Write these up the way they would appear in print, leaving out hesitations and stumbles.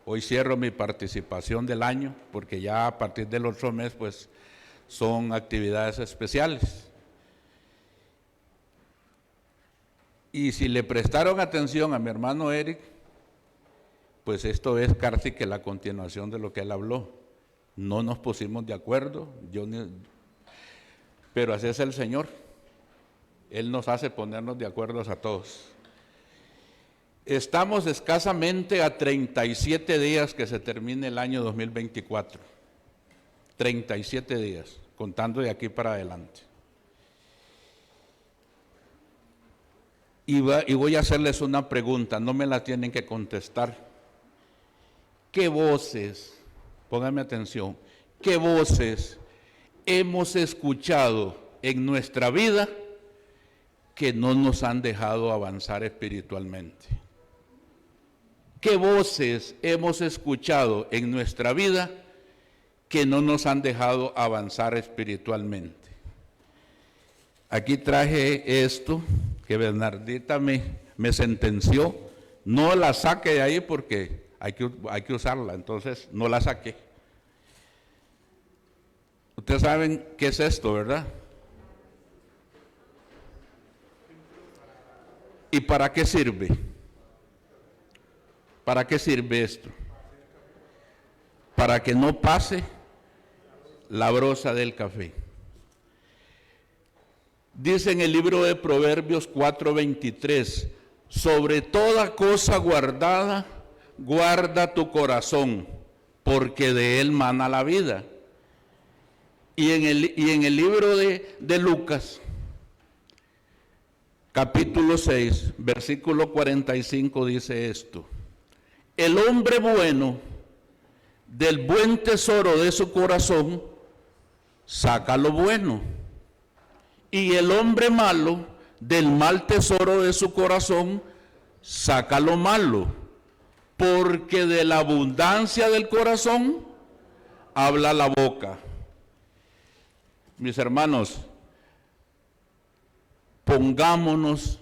Hoy cierro mi participación del año, porque ya a partir del otro mes, pues, son actividades especiales. Y si le prestaron atención a mi hermano Eric, pues esto es casi que la continuación de lo que él habló. No nos pusimos de acuerdo, pero así es el Señor. Él nos hace ponernos de acuerdo a todos. Estamos escasamente a 37 días que se termine el año 2024. 37 días, contando de aquí para adelante. Y voy a hacerles una pregunta, no me la tienen que contestar. ¿Qué voces, pónganme atención, qué voces hemos escuchado en nuestra vida que no nos han dejado avanzar espiritualmente? ¿Qué voces hemos escuchado en nuestra vida que no nos han dejado avanzar espiritualmente? Aquí traje esto que Bernardita me sentenció. No la saque de ahí porque hay que usarla, entonces no la saqué. Ustedes saben qué es esto, ¿verdad? ¿Y para qué sirve? ¿Para qué sirve esto? Para que no pase la brosa del café. Dice en el libro de Proverbios 4:23, sobre toda cosa guardada, guarda tu corazón, porque de él mana la vida. Y en el libro de Lucas, capítulo 6, versículo 45 dice esto: el hombre bueno del buen tesoro de su corazón saca lo bueno, y el hombre malo del mal tesoro de su corazón saca lo malo, porque de la abundancia del corazón habla la boca. Mis hermanos, pongámonos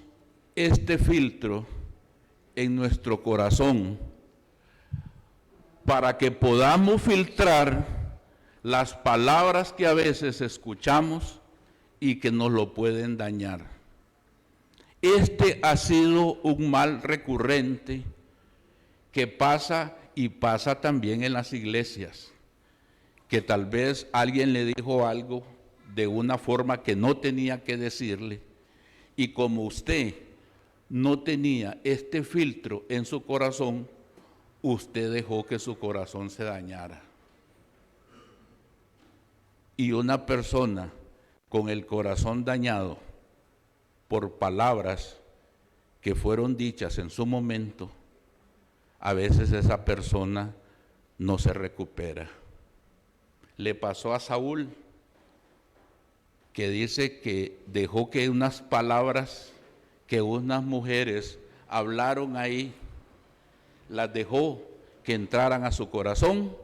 este filtro en nuestro corazón para que podamos filtrar las palabras que a veces escuchamos y que nos lo pueden dañar. Este ha sido un mal recurrente que pasa y pasa también en las iglesias, que tal vez alguien le dijo algo de una forma que no tenía que decirle, y como usted no tenía este filtro en su corazón, usted dejó que su corazón se dañara. Y una persona con el corazón dañado por palabras que fueron dichas en su momento, a veces esa persona no se recupera. Le pasó a Saúl, que dice que dejó que unas palabras que unas mujeres hablaron ahí, las dejó que entraran a su corazón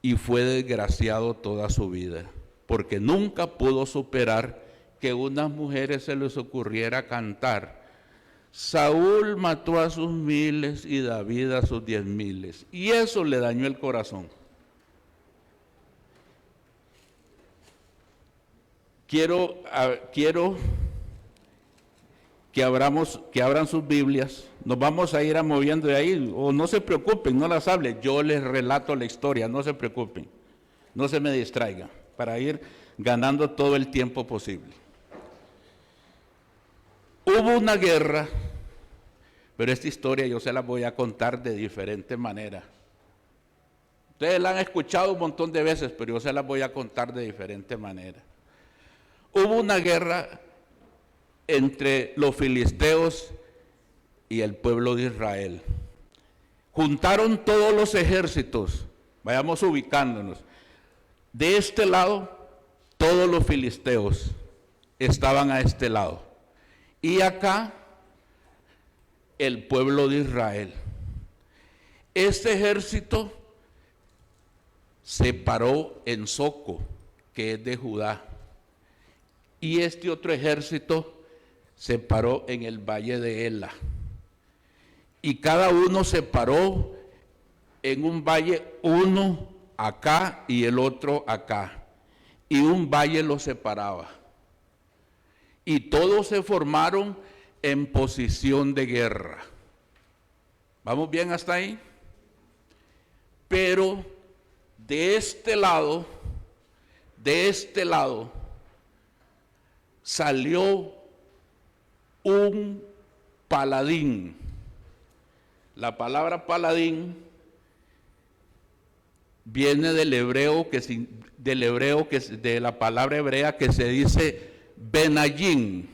y fue desgraciado toda su vida, porque nunca pudo superar que unas mujeres se les ocurriera cantar: Saúl mató a sus miles y David a sus 10,000, y eso le dañó el corazón. Quiero que abran sus Biblias. Nos vamos a ir moviendo de ahí, o no se preocupen, no las hable, yo les relato la historia, no se preocupen, no se me distraigan, para ir ganando todo el tiempo posible. Hubo una guerra, pero esta historia yo se la voy a contar de diferente manera. Ustedes la han escuchado un montón de veces, pero yo se la voy a contar de diferente manera. Hubo una guerra entre los filisteos y el pueblo de Israel. Juntaron todos los ejércitos, vayamos ubicándonos. De este lado, todos los filisteos estaban a este lado. Y acá, el pueblo de Israel. Este ejército se paró en Soco, que es de Judá. Y este otro ejército se paró en el valle de Ela. Y cada uno se paró en un valle, uno acá y el otro acá, y un valle los separaba. Y todos se formaron en posición de guerra. ¿Vamos bien hasta ahí? Pero de este lado, salió un paladín. La palabra paladín viene de la palabra hebrea que se dice Benayín.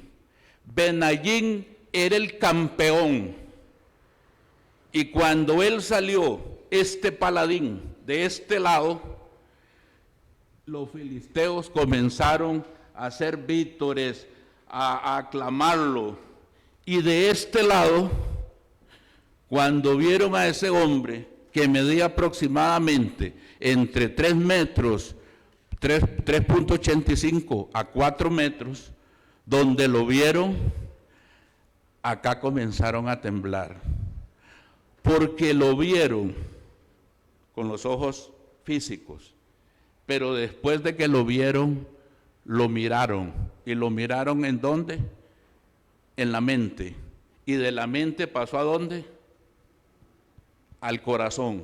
Benayín era el campeón. Y cuando él salió, este paladín, de este lado, los filisteos comenzaron a hacer vítores, a aclamarlo. Y de este lado, cuando vieron a ese hombre que medía aproximadamente entre 3 metros, 3.85 a 4 metros, donde lo vieron, acá comenzaron a temblar, porque lo vieron con los ojos físicos, pero después de que lo vieron, lo miraron. ¿Y lo miraron en dónde? En la mente. ¿Y de la mente pasó a dónde? Al corazón.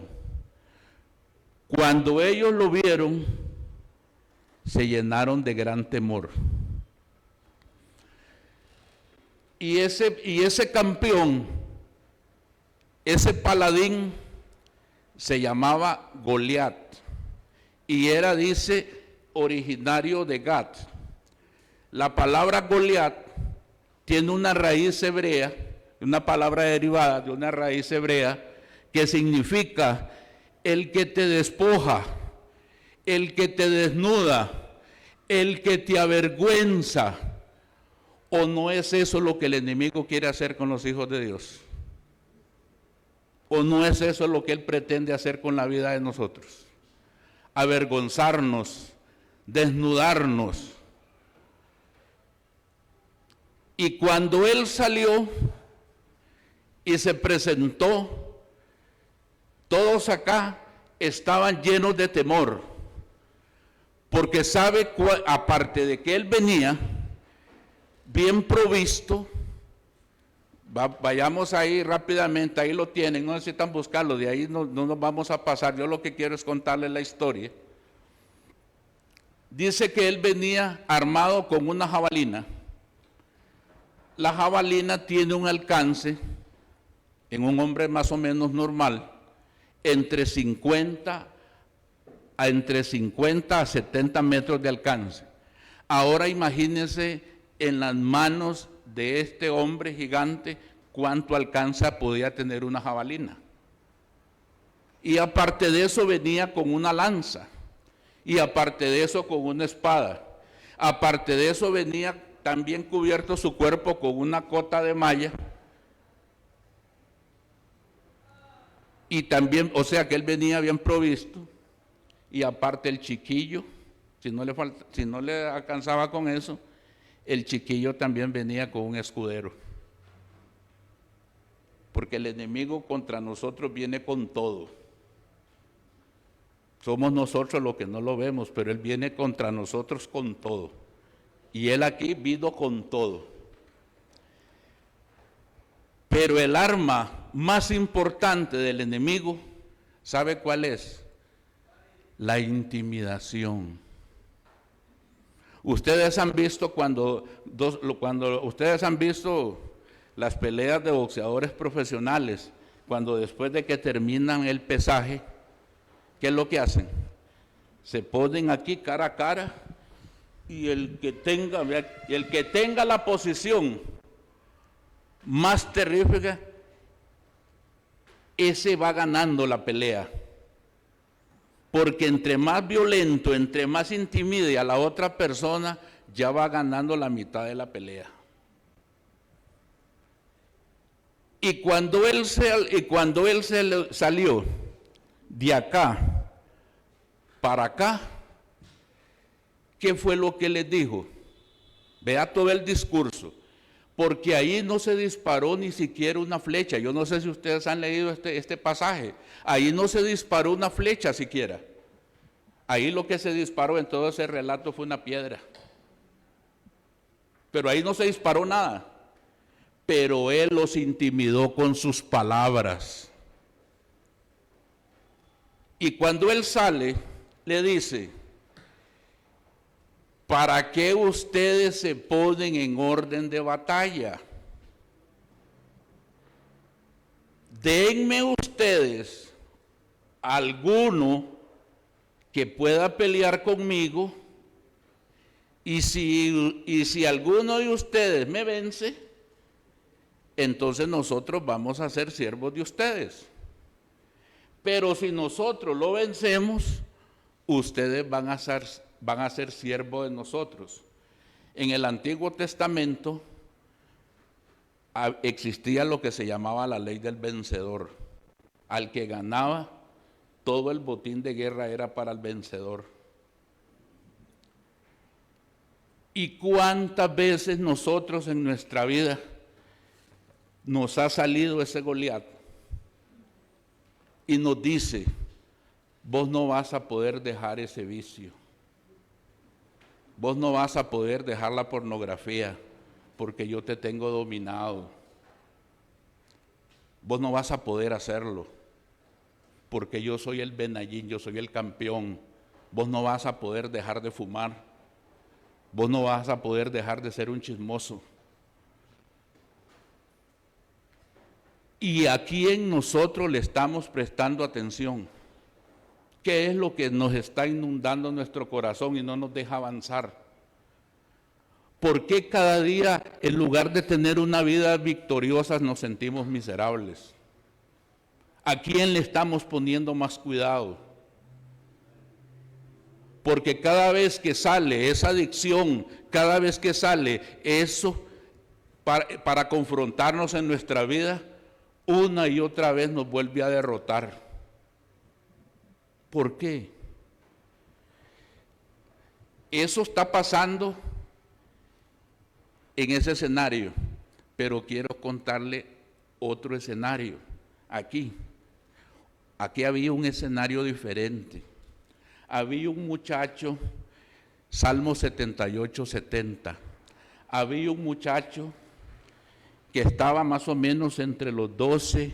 Cuando ellos lo vieron, se llenaron de gran temor. Y ese campeón, ese paladín, se llamaba Goliat, y era, dice, originario de Gat. La palabra Goliat tiene una raíz hebrea, una palabra derivada de una raíz hebrea, que significa el que te despoja, el que te desnuda, el que te avergüenza. ¿O no es eso lo que el enemigo quiere hacer con los hijos de Dios? ¿O no es eso lo que él pretende hacer con la vida de nosotros? Avergonzarnos, desnudarnos. Y cuando él salió y se presentó, todos acá estaban llenos de temor, porque sabe, aparte de que él venía bien provisto, vayamos ahí rápidamente, ahí lo tienen, no necesitan buscarlo, de ahí no nos vamos a pasar. Yo lo que quiero es contarles la historia. Dice que él venía armado con una jabalina. La jabalina tiene un alcance, en un hombre más o menos normal, entre 50 a 70 metros de alcance. Ahora imagínense en las manos de este hombre gigante cuánto alcance podía tener una jabalina. Y aparte de eso venía con una lanza, y aparte de eso con una espada, aparte de eso venía también cubierto su cuerpo con una cota de malla, y también, o sea que él venía bien provisto, y aparte el chiquillo, si no le alcanzaba con eso, el chiquillo también venía con un escudero. Porque el enemigo contra nosotros viene con todo. Somos nosotros los que no lo vemos, pero él viene contra nosotros con todo. Y él aquí vino con todo. Pero el arma más importante del enemigo, ¿sabe cuál es? La intimidación. Ustedes han visto cuando ustedes han visto las peleas de boxeadores profesionales, cuando después de que terminan el pesaje, ¿qué es lo que hacen? Se ponen aquí cara a cara, y el que tenga la posición más terrífica, ese va ganando la pelea. Porque entre más violento, entre más intimide a la otra persona, ya va ganando la mitad de la pelea. Y cuando él salió de acá para acá, ¿qué fue lo que les dijo? Vea todo el discurso. porque ahí no se disparó ni siquiera una flecha. Yo no sé si ustedes han leído este pasaje. Ahí no se disparó una flecha siquiera. Ahí lo que se disparó en todo ese relato fue una piedra. Pero ahí no se disparó nada. Pero él los intimidó con sus palabras. Y cuando él sale, le dice: ¿para qué ustedes se ponen en orden de batalla? Denme ustedes alguno que pueda pelear conmigo, y si alguno de ustedes me vence, entonces nosotros vamos a ser siervos de ustedes. Pero si nosotros lo vencemos, ustedes van a ser siervos de nosotros. En el Antiguo Testamento existía lo que se llamaba la ley del vencedor. Al que ganaba, todo el botín de guerra era para el vencedor. ¿Y cuántas veces nosotros en nuestra vida nos ha salido ese Goliat y nos dice: vos no vas a poder dejar ese vicio, vos no vas a poder dejar la pornografía porque yo te tengo dominado, vos no vas a poder hacerlo porque yo soy el Benayín, yo soy el campeón, vos no vas a poder dejar de fumar, vos no vas a poder dejar de ser un chismoso. ¿Y a quién nosotros le estamos prestando atención? ¿Qué es lo que nos está inundando nuestro corazón y no nos deja avanzar? ¿Por qué cada día, en lugar de tener una vida victoriosa, nos sentimos miserables? ¿A quién le estamos poniendo más cuidado? Porque cada vez que sale esa adicción, cada vez que sale eso para confrontarnos en nuestra vida, una y otra vez nos vuelve a derrotar. ¿Por qué? Eso está pasando en ese escenario, pero quiero contarle otro escenario. Aquí había un escenario diferente. Había un muchacho, Salmo 78, 70. Había un muchacho que estaba más o menos entre los 12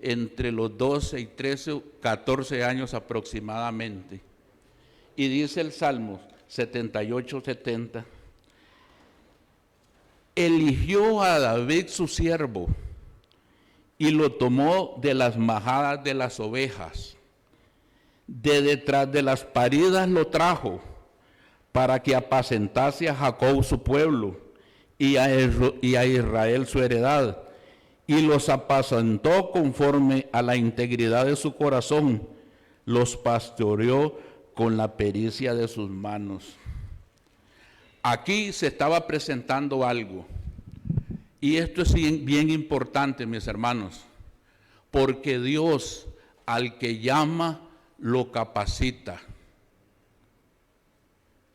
y 13, 14 años aproximadamente. Y dice el Salmo 78, 70: eligió a David su siervo y lo tomó de las majadas de las ovejas. De detrás de las paridas lo trajo para que apacentase a Jacob su pueblo y a Israel su heredad, y los apacentó conforme a la integridad de su corazón, los pastoreó con la pericia de sus manos. Aquí se estaba presentando algo, y esto es bien importante, mis hermanos, porque Dios al que llama lo capacita.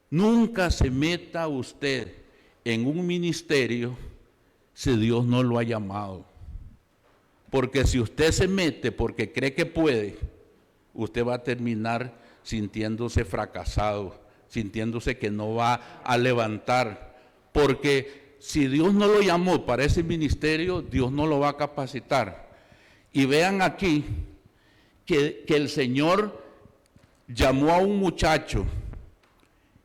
Nunca se meta usted en un ministerio si Dios no lo ha llamado. Porque si usted se mete porque cree que puede, usted va a terminar sintiéndose fracasado, sintiéndose que no va a levantar. Porque si Dios no lo llamó para ese ministerio, Dios no lo va a capacitar. Y vean aquí que el Señor llamó a un muchacho,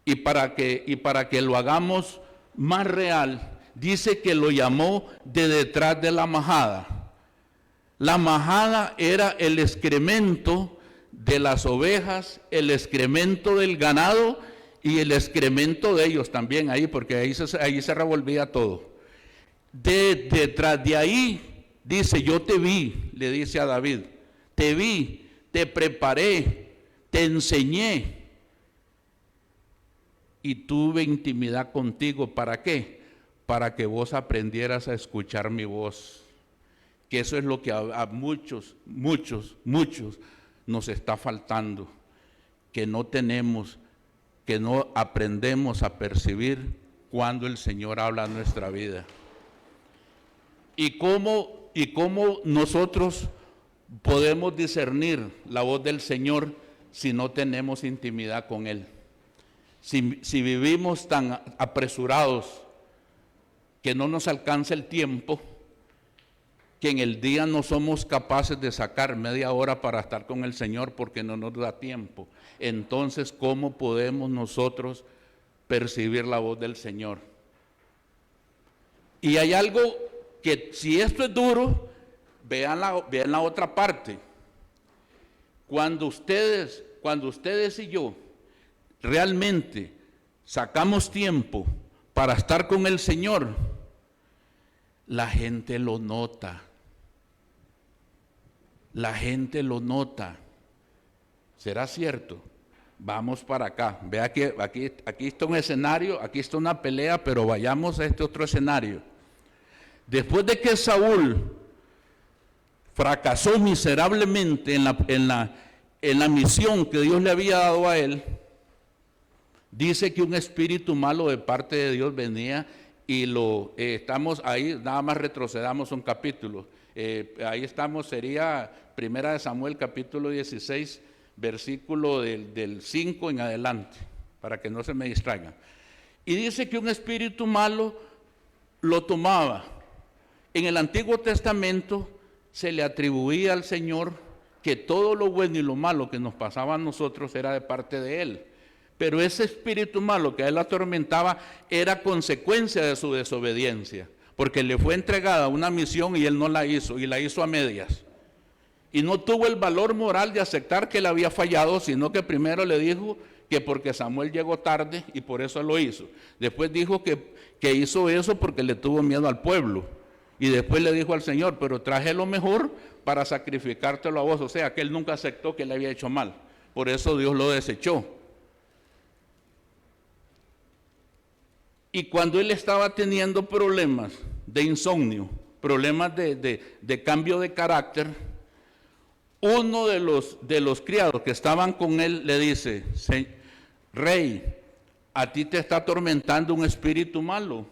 y para que lo hagamos más real, dice que lo llamó de detrás de la majada. La majada era el excremento de las ovejas, el excremento del ganado y el excremento de ellos también ahí, porque ahí se revolvía todo. Detrás de ahí, dice: yo te vi, le dice a David, te vi, te preparé, te enseñé y tuve intimidad contigo. ¿Para qué? Para que vos aprendieras a escuchar mi voz. Que eso es lo que a muchos nos está faltando, que no aprendemos a percibir cuando el Señor habla en nuestra vida. y cómo nosotros podemos discernir la voz del Señor si no tenemos intimidad con Él. Si vivimos tan apresurados que no nos alcanza el tiempo, que en el día no somos capaces de sacar media hora para estar con el Señor porque no nos da tiempo, entonces ¿cómo podemos nosotros percibir la voz del Señor? Y hay algo que, si esto es duro, vean la otra parte. Cuando ustedes y yo realmente sacamos tiempo para estar con el Señor, la gente lo nota. La gente lo nota. ¿Será cierto? Vamos para acá. Vea que aquí está un escenario, aquí está una pelea, pero vayamos a este otro escenario. Después de que Saúl fracasó miserablemente en la misión que Dios le había dado a él, dice que un espíritu malo de parte de Dios venía y estamos ahí, nada más retrocedamos un capítulo. Ahí estamos, sería 1 Samuel capítulo 16, versículo del 5 en adelante, para que no se me distraigan. Y dice que un espíritu malo lo tomaba. En el Antiguo Testamento se le atribuía al Señor que todo lo bueno y lo malo que nos pasaba a nosotros era de parte de Él. Pero ese espíritu malo que a él atormentaba era consecuencia de su desobediencia, porque le fue entregada una misión y él no la hizo, y la hizo a medias. Y no tuvo el valor moral de aceptar que él había fallado, sino que primero le dijo que porque Samuel llegó tarde y por eso lo hizo. Después dijo que hizo eso porque le tuvo miedo al pueblo. Y después le dijo al Señor, pero traje lo mejor para sacrificártelo a vos. O sea, que él nunca aceptó que le había hecho mal. Por eso Dios lo desechó. Y cuando él estaba teniendo problemas de insomnio, problemas de cambio de carácter, uno de los criados que estaban con él le dice: Rey, a ti te está atormentando un espíritu malo,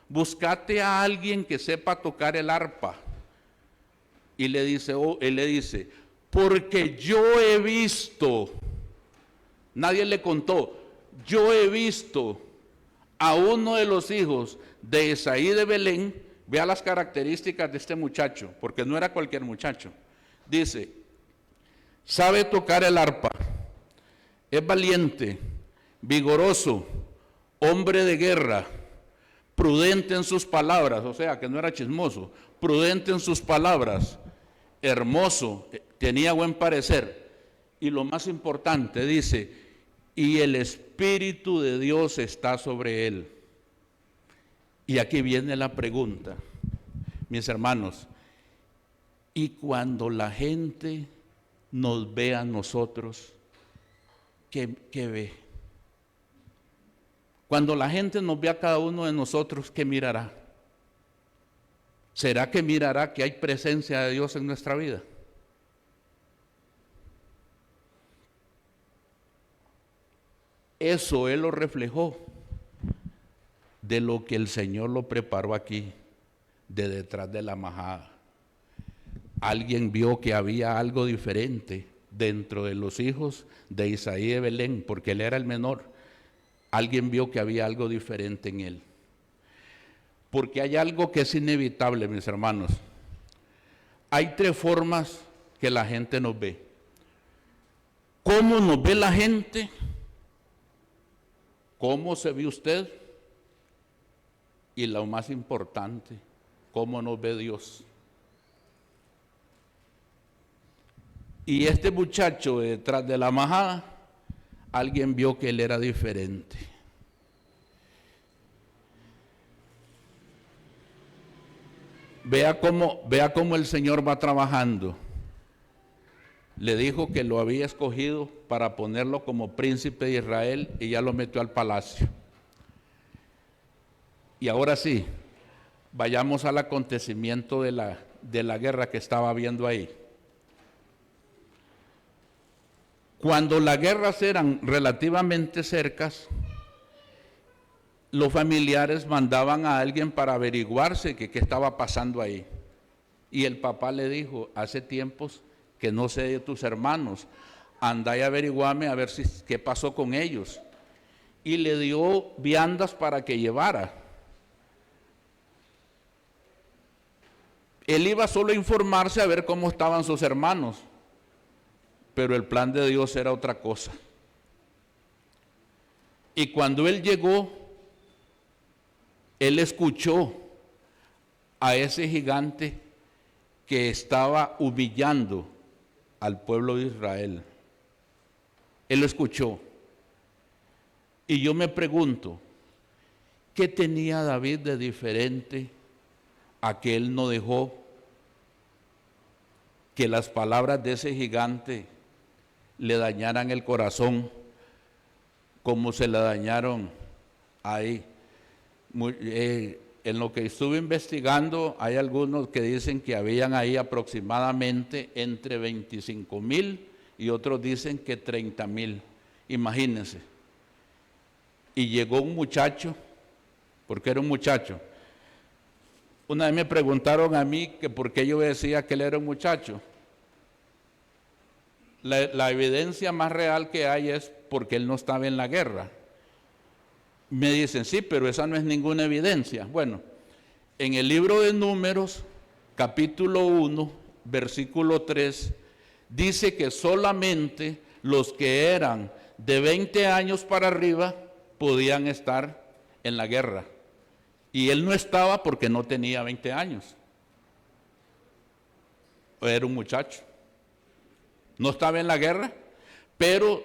búscate a alguien que sepa tocar el arpa. Y él le dice, porque yo he visto, nadie le contó, yo he visto a uno de los hijos de Isaí de Belén. Vea las características de este muchacho, porque no era cualquier muchacho. Dice, sabe tocar el arpa, es valiente, vigoroso, hombre de guerra, prudente en sus palabras, o sea que no era chismoso, prudente en sus palabras, hermoso, tenía buen parecer. Y lo más importante, dice, y el Espíritu de Dios está sobre él. Y aquí viene la pregunta, mis hermanos, y cuando la gente nos ve a nosotros, ¿qué ve? Cuando la gente nos ve a cada uno de nosotros, ¿qué mirará? ¿Será que mirará que hay presencia de Dios en nuestra vida? Eso Él lo reflejó de lo que el Señor lo preparó aquí, de detrás de la majada. Alguien vio que había algo diferente dentro de los hijos de Isaí de Belén, porque él era el menor. Alguien vio que había algo diferente en él. Porque hay algo que es inevitable, mis hermanos. Hay tres formas que la gente nos ve. ¿Cómo nos ve la gente? ¿Cómo se ve usted? Y lo más importante, ¿cómo nos ve Dios? Y este muchacho detrás de la majada, alguien vio que él era diferente. Vea cómo el Señor va trabajando. Le dijo que lo había escogido para ponerlo como príncipe de Israel y ya lo metió al palacio. Y ahora sí, vayamos al acontecimiento de la guerra que estaba viendo ahí. Cuando las guerras eran relativamente cercas, los familiares mandaban a alguien para averiguarse qué estaba pasando ahí. Y el papá le dijo, hace tiempos que no sé de tus hermanos, anda y averiguame a ver qué pasó con ellos. Y le dio viandas para que llevara. Él iba solo a informarse a ver cómo estaban sus hermanos, pero el plan de Dios era otra cosa. Y cuando él llegó, él escuchó a ese gigante que estaba humillando al pueblo de Israel. Él lo escuchó. Y yo me pregunto, ¿qué tenía David de diferente a que él no dejó que las palabras de ese gigante le dañaran el corazón como se le dañaron ahí? En lo que estuve investigando, hay algunos que dicen que habían ahí aproximadamente entre 25,000 y otros dicen que 30,000. Imagínense. Y llegó un muchacho, porque era un muchacho. Una vez me preguntaron a mí que por qué yo decía que él era un muchacho. La evidencia más real que hay es porque él no estaba en la guerra. Me dicen, sí, pero esa no es ninguna evidencia. Bueno, en el libro de Números, capítulo 1, versículo 3, dice que solamente los que eran de 20 años para arriba podían estar en la guerra. Y él no estaba porque no tenía 20 años. Era un muchacho. No estaba en la guerra, pero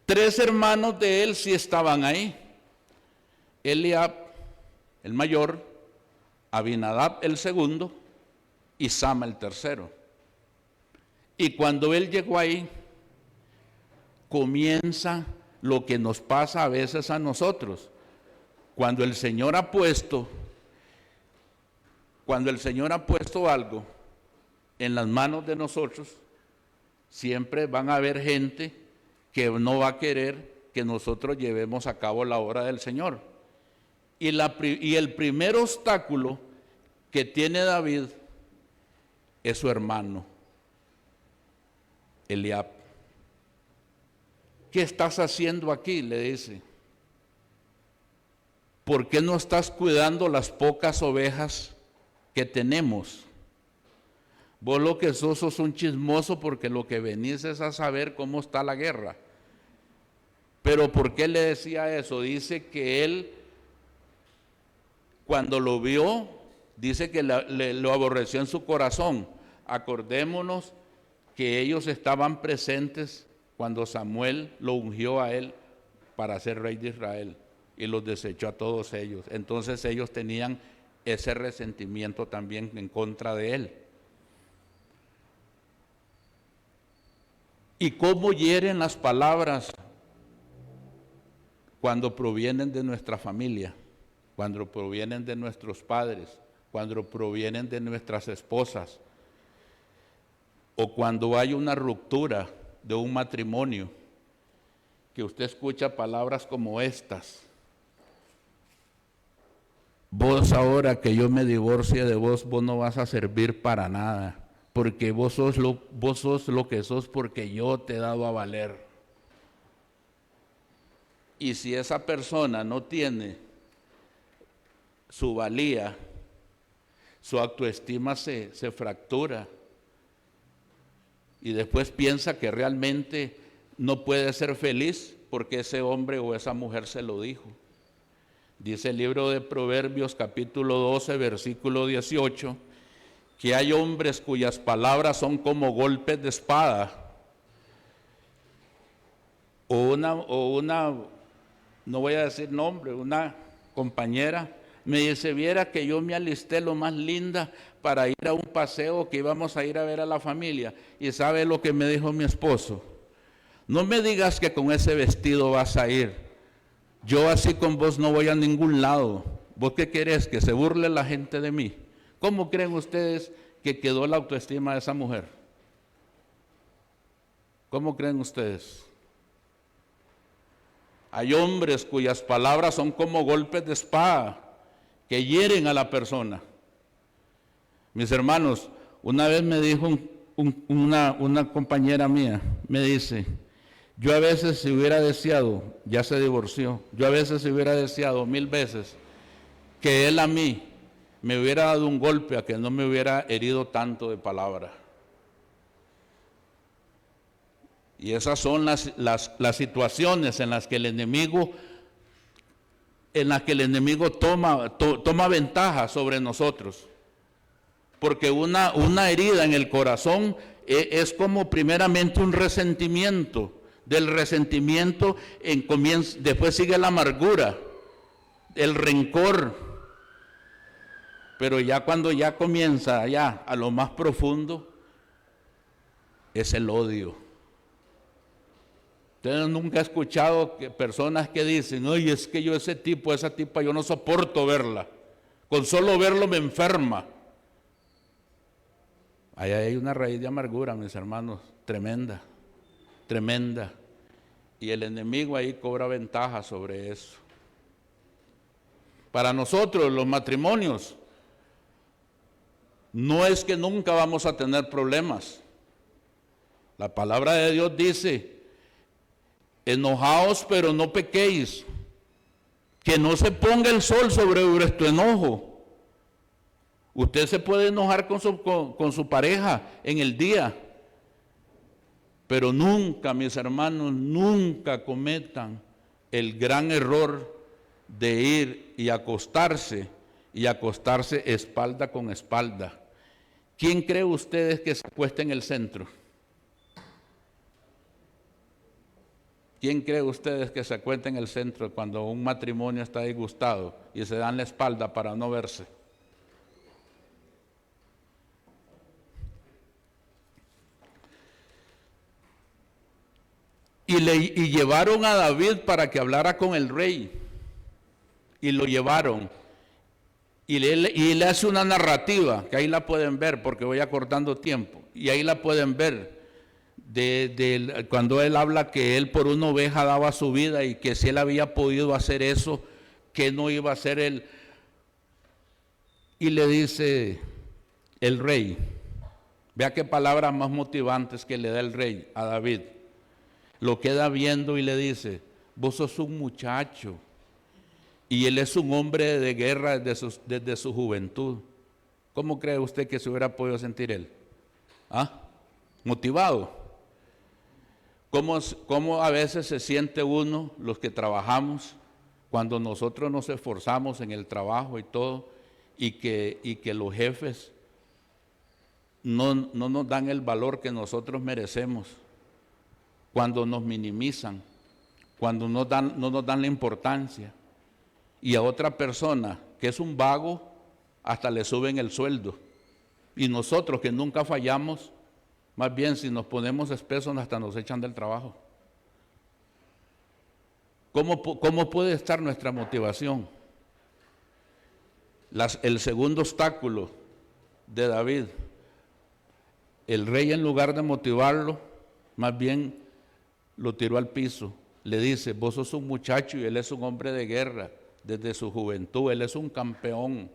3 hermanos de él sí estaban ahí. Eliab, el mayor, Abinadab, el segundo, y Sama, el tercero. Y cuando él llegó ahí, comienza lo que nos pasa a veces a nosotros. Cuando el Señor ha puesto algo en las manos de nosotros, siempre van a haber gente que no va a querer que nosotros llevemos a cabo la obra del Señor. Y el primer obstáculo que tiene David es su hermano, Eliab. ¿Qué estás haciendo aquí?, le dice. ¿Por qué no estás cuidando las pocas ovejas que tenemos? Vos lo que sos un chismoso, porque lo que venís es a saber cómo está la guerra. Pero ¿por qué le decía eso? Dice que él, cuando lo vio, dice que lo aborreció en su corazón. Acordémonos que ellos estaban presentes cuando Samuel lo ungió a él para ser rey de Israel y los desechó a todos ellos. Entonces ellos tenían ese resentimiento también en contra de él. ¿Y cómo hieren las palabras cuando provienen de nuestra familia, cuando provienen de nuestros padres, cuando provienen de nuestras esposas, o cuando hay una ruptura de un matrimonio, que usted escucha palabras como estas? Vos, ahora que yo me divorcie de vos, vos no vas a servir para nada, porque vos sos lo que sos porque yo te he dado a valer. Y si esa persona no tiene su valía, su autoestima se fractura, y después piensa que realmente no puede ser feliz porque ese hombre o esa mujer se lo dijo. Dice el libro de Proverbios, capítulo 12, versículo 18, que hay hombres cuyas palabras son como golpes de espada. O una, no voy a decir nombre, una compañera me dice, viera que yo me alisté lo más linda para ir a un paseo, que íbamos a ir a ver a la familia. Y ¿sabe lo que me dijo mi esposo? No me digas que con ese vestido vas a ir. Yo así con vos no voy a ningún lado. ¿Vos qué querés? ¿Que se burle la gente de mí? ¿Cómo creen ustedes que quedó la autoestima de esa mujer? ¿Cómo creen ustedes? Hay hombres cuyas palabras son como golpes de espada que hieren a la persona. Mis hermanos, Una vez me dijo una compañera mía, me dice, yo a veces si hubiera deseado, ya se divorció, yo a veces si hubiera deseado 1000 veces que él a mí me hubiera dado un golpe a que no me hubiera herido tanto de palabra. Y esas son las situaciones en las que el enemigo toma ventaja sobre nosotros. Porque una herida en el corazón es como primeramente un resentimiento. Del resentimiento después sigue la amargura, el rencor. Pero ya cuando ya comienza a lo más profundo, es el odio. Ustedes nunca han escuchado personas que dicen, oye, es que yo esa tipa, yo no soporto verla. Con solo verlo me enferma. Ahí hay una raíz de amargura, mis hermanos, tremenda, tremenda. Y el enemigo ahí cobra ventaja sobre eso. Para nosotros, los matrimonios, no es que nunca vamos a tener problemas. La palabra de Dios dice, enojaos pero no pequéis, que no se ponga el sol sobre vuestro enojo. Usted se puede enojar con su pareja en el día, pero nunca, mis hermanos, nunca cometan el gran error de ir y acostarse espalda con espalda. ¿Quién cree ustedes que se acuesta en el centro? ¿Quién cree ustedes que se acuesta en el centro cuando un matrimonio está disgustado y se dan la espalda para no verse? Y llevaron a David para que hablara con el rey. Y lo llevaron. Y él hace una narrativa, que ahí la pueden ver, porque voy acortando tiempo. Y ahí la pueden ver, cuando él habla que él por una oveja daba su vida y que si él había podido hacer eso, que no iba a hacer él. Y le dice el rey, vea qué palabras más motivantes que le da el rey a David. Lo queda viendo y le dice, vos sos un muchacho y él es un hombre de guerra desde su juventud. ¿Cómo cree usted que se hubiera podido sentir él? Motivado. ¿Cómo a veces se siente uno, los que trabajamos, cuando nosotros nos esforzamos en el trabajo y todo, y que los jefes no nos dan el valor que nosotros merecemos? Cuando nos minimizan, cuando no nos dan la importancia, y a otra persona que es un vago, hasta le suben el sueldo. Y nosotros que nunca fallamos, más bien si nos ponemos espesos hasta nos echan del trabajo. ¿Cómo puede estar nuestra motivación? El segundo obstáculo de David, el rey en lugar de motivarlo, más bien lo tiró al piso. Le dice, vos sos un muchacho y él es un hombre de guerra desde su juventud, él es un campeón,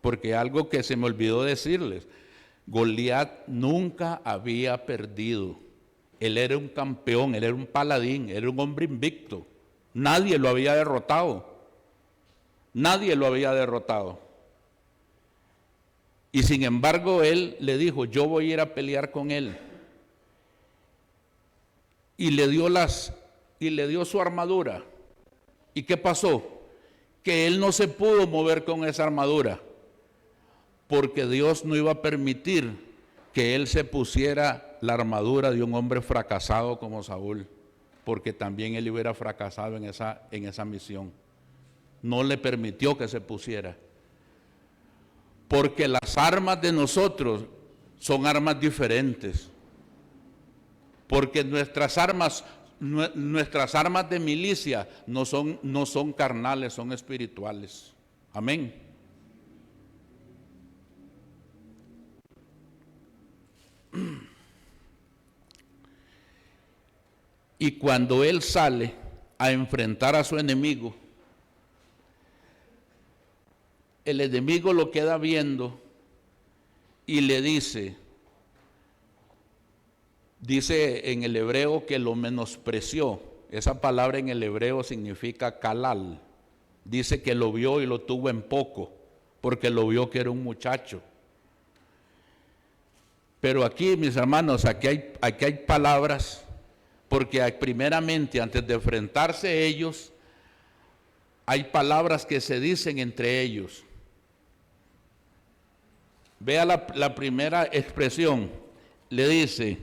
porque algo que se me olvidó decirles, Goliat nunca había perdido, él era un campeón, él era un paladín, era un hombre invicto, nadie lo había derrotado, y sin embargo él le dijo, yo voy a ir a pelear con él. Y le dio su armadura. ¿Y qué pasó? Que él no se pudo mover con esa armadura, porque Dios no iba a permitir que él se pusiera la armadura de un hombre fracasado como Saúl, porque también él hubiera fracasado en esa misión. No le permitió que se pusiera, porque las armas de nosotros son armas diferentes. Porque nuestras armas de milicia no son carnales, son espirituales. Amén. Y cuando él sale a enfrentar a su enemigo, el enemigo lo queda viendo y le dice en el hebreo que lo menospreció. Esa palabra en el hebreo significa kalal. Dice que lo vio y lo tuvo en poco, porque lo vio que era un muchacho. Pero aquí, mis hermanos, aquí hay palabras, porque primeramente, antes de enfrentarse a ellos, hay palabras que se dicen entre ellos. Vea la primera expresión, le dice: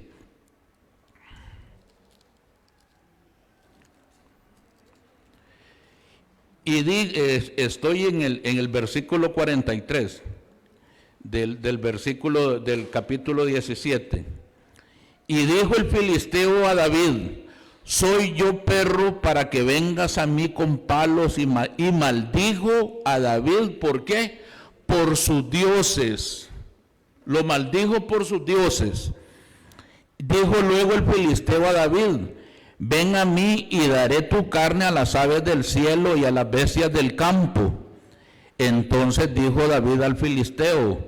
estoy en el versículo 43 del capítulo 17. Y dijo el filisteo a David: ¿soy yo perro para que vengas a mí con palos? Y maldijo a David. ¿Por qué? Por sus dioses. Lo maldijo por sus dioses. Dijo luego el filisteo a David: ven a mí y daré tu carne a las aves del cielo y a las bestias del campo. Entonces dijo David al filisteo: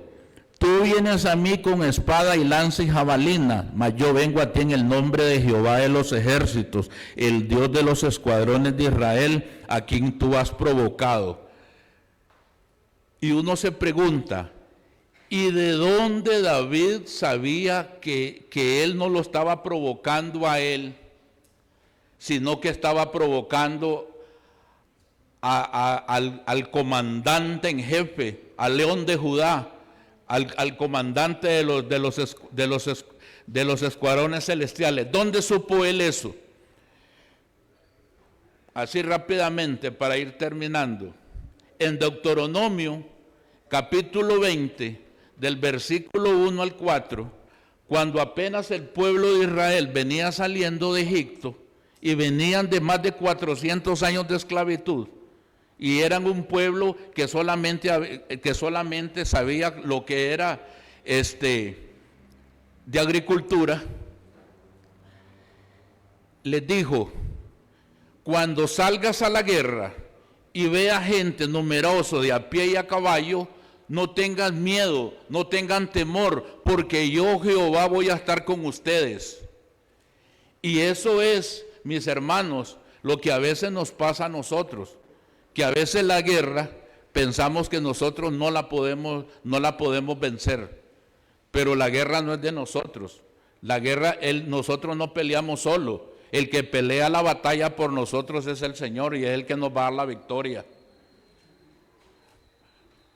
tú vienes a mí con espada y lanza y jabalina, mas yo vengo a ti en el nombre de Jehová de los ejércitos, el Dios de los escuadrones de Israel, a quien tú has provocado. Y uno se pregunta, ¿y de dónde David sabía que él no lo estaba provocando a él, sino que estaba provocando al comandante en jefe, al león de Judá, al comandante de los escuadrones celestiales? ¿Dónde supo él eso? Así rápidamente, para ir terminando. En Deuteronomio, capítulo 20, del versículo 1 al 4, cuando apenas el pueblo de Israel venía saliendo de Egipto y venían de más de 400 años de esclavitud, y eran un pueblo que solamente sabía lo que era de agricultura, les dijo: cuando salgas a la guerra y veas gente numerosa de a pie y a caballo, no tengan miedo, no tengan temor, porque yo, Jehová, voy a estar con ustedes. Y eso es, mis hermanos, lo que a veces nos pasa a nosotros, que a veces la guerra pensamos que nosotros no la podemos vencer, pero la guerra no es de nosotros. La guerra, nosotros no peleamos solo. El que pelea la batalla por nosotros es el Señor, y es el que nos va a dar la victoria.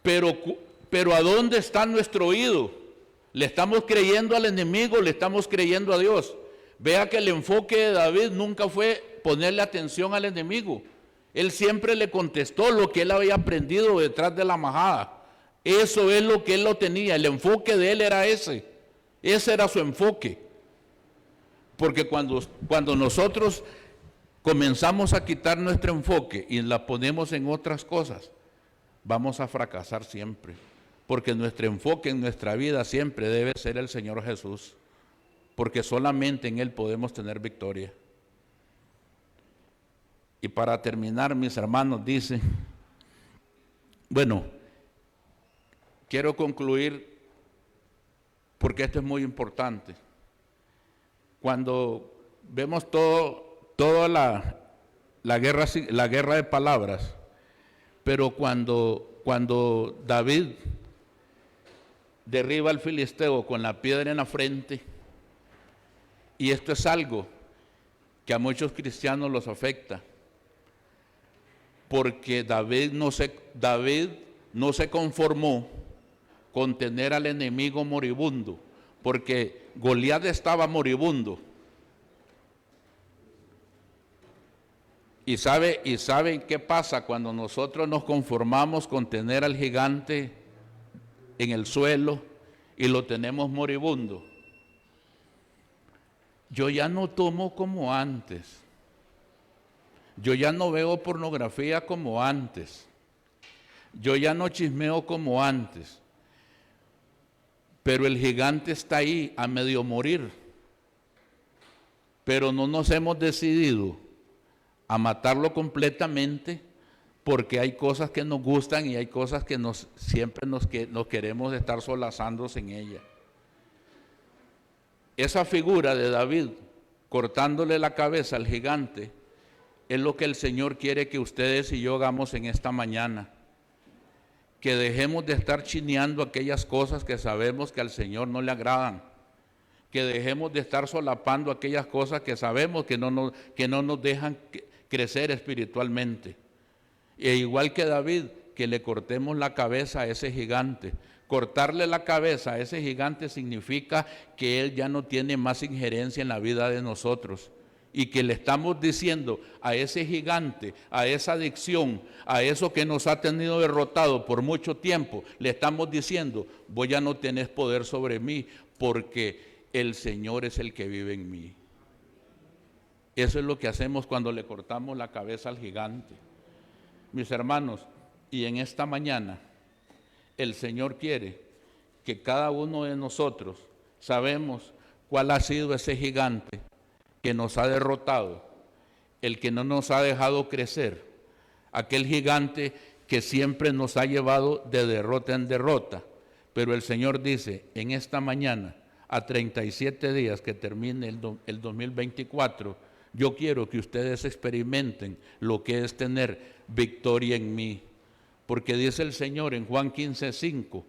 Pero ¿a dónde está nuestro oído? ¿Le estamos creyendo al enemigo o le estamos creyendo a Dios? Vea que el enfoque de David nunca fue ponerle atención al enemigo. Él siempre le contestó lo que él había aprendido detrás de la majada. Eso es lo que él lo tenía. El enfoque de él era ese. Ese era su enfoque. Porque cuando nosotros comenzamos a quitar nuestro enfoque y la ponemos en otras cosas, vamos a fracasar siempre. Porque nuestro enfoque en nuestra vida siempre debe ser el Señor Jesús. Porque solamente en Él podemos tener victoria. Y para terminar, mis hermanos, dice, bueno, quiero concluir porque esto es muy importante. Cuando vemos toda la guerra de palabras, pero cuando David derriba al filisteo con la piedra en la frente, y esto es algo que a muchos cristianos los afecta, porque David no se conformó con tener al enemigo moribundo, porque Goliat estaba moribundo. ¿Y saben qué pasa cuando nosotros nos conformamos con tener al gigante en el suelo y lo tenemos moribundo? Yo ya no tomo como antes. Yo ya no veo pornografía como antes. Yo ya no chismeo como antes. Pero el gigante está ahí a medio morir. Pero no nos hemos decidido a matarlo completamente porque hay cosas que nos gustan y hay cosas que siempre nos queremos estar solazándose en ella. Esa figura de David cortándole la cabeza al gigante es lo que el Señor quiere que ustedes y yo hagamos en esta mañana. Que dejemos de estar chineando aquellas cosas que sabemos que al Señor no le agradan. Que dejemos de estar solapando aquellas cosas que sabemos que no nos dejan crecer espiritualmente. E igual que David, que le cortemos la cabeza a ese gigante. Cortarle la cabeza a ese gigante significa que él ya no tiene más injerencia en la vida de nosotros. Y que le estamos diciendo a ese gigante, a esa adicción, a eso que nos ha tenido derrotado por mucho tiempo, le estamos diciendo, vos ya no tenés poder sobre mí, porque el Señor es el que vive en mí. Eso es lo que hacemos cuando le cortamos la cabeza al gigante. Mis hermanos, y en esta mañana, el Señor quiere que cada uno de nosotros sabemos cuál ha sido ese gigante que nos ha derrotado, el que no nos ha dejado crecer, aquel gigante que siempre nos ha llevado de derrota en derrota. Pero el Señor dice, en esta mañana, a 37 días que termine el 2024, yo quiero que ustedes experimenten lo que es tener victoria en mí. Porque dice el Señor en Juan 15:5,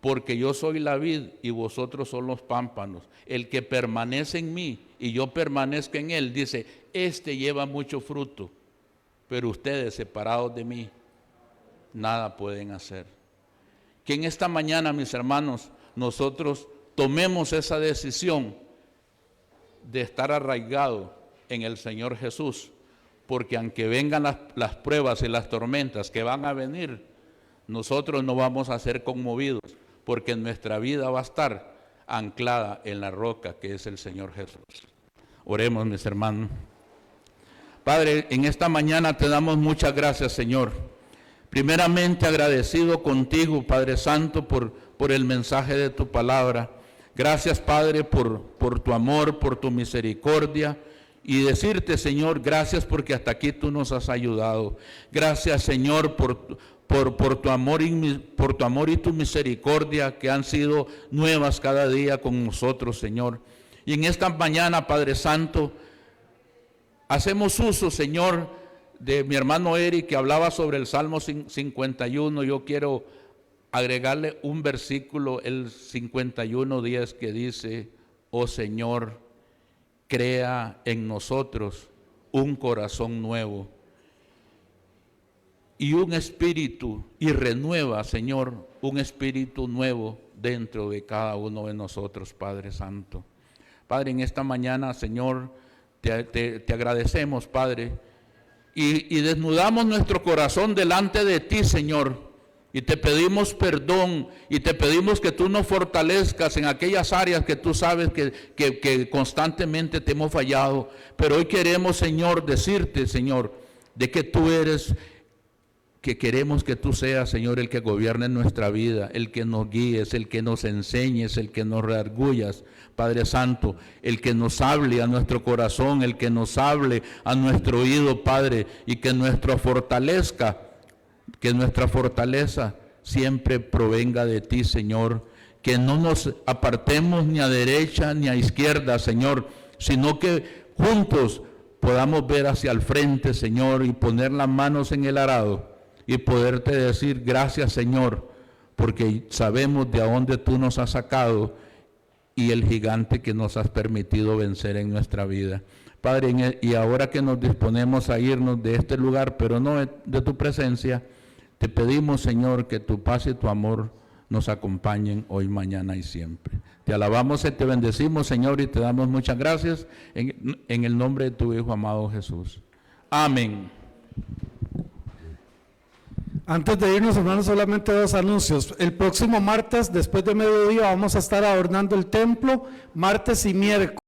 porque yo soy la vid y vosotros son los pámpanos. El que permanece en mí y yo permanezco en él, dice, este lleva mucho fruto, pero ustedes separados de mí, nada pueden hacer. Que en esta mañana, mis hermanos, nosotros tomemos esa decisión de estar arraigados en el Señor Jesús, porque aunque vengan las pruebas y las tormentas que van a venir, nosotros no vamos a ser conmovidos, porque nuestra vida va a estar anclada en la roca que es el Señor Jesús. Oremos, mis hermanos. Padre, en esta mañana te damos muchas gracias, Señor. Primeramente agradecido contigo, Padre Santo, por el mensaje de tu palabra. Gracias, Padre, por tu amor, por tu misericordia. Y decirte, Señor, gracias porque hasta aquí tú nos has ayudado. Gracias, Señor, por tu amor y tu misericordia que han sido nuevas cada día con nosotros, Señor. Y en esta mañana, Padre Santo, hacemos uso, Señor, de mi hermano Eric que hablaba sobre el Salmo 51. Yo quiero agregarle un versículo, el 51:10, que dice, oh Señor, crea en nosotros un corazón nuevo y un espíritu, y renueva, Señor, un espíritu nuevo dentro de cada uno de nosotros, Padre Santo. Padre, en esta mañana, Señor, te agradecemos, Padre, y desnudamos nuestro corazón delante de ti, Señor, y te pedimos perdón, y te pedimos que tú nos fortalezcas en aquellas áreas que tú sabes que constantemente te hemos fallado. Pero hoy queremos, Señor, decirte, Señor, de que tú eres, que queremos que tú seas, Señor, el que gobierne nuestra vida, el que nos guíes, el que nos enseñes, el que nos redargullas, Padre Santo, el que nos hable a nuestro corazón, el que nos hable a nuestro oído, Padre, y que nuestra fortaleza siempre provenga de ti, Señor. Que no nos apartemos ni a derecha ni a izquierda, Señor, sino que juntos podamos ver hacia el frente, Señor, y poner las manos en el arado y poderte decir gracias, Señor, porque sabemos de a dónde tú nos has sacado y el gigante que nos has permitido vencer en nuestra vida. Padre, y ahora que nos disponemos a irnos de este lugar, pero no de tu presencia, te pedimos, Señor, que tu paz y tu amor nos acompañen hoy, mañana y siempre. Te alabamos y te bendecimos, Señor, y te damos muchas gracias en el nombre de tu Hijo amado Jesús. Amén. Antes de irnos, hermanos, solamente 2 anuncios. El próximo martes, después de mediodía, vamos a estar adornando el templo, martes y miércoles.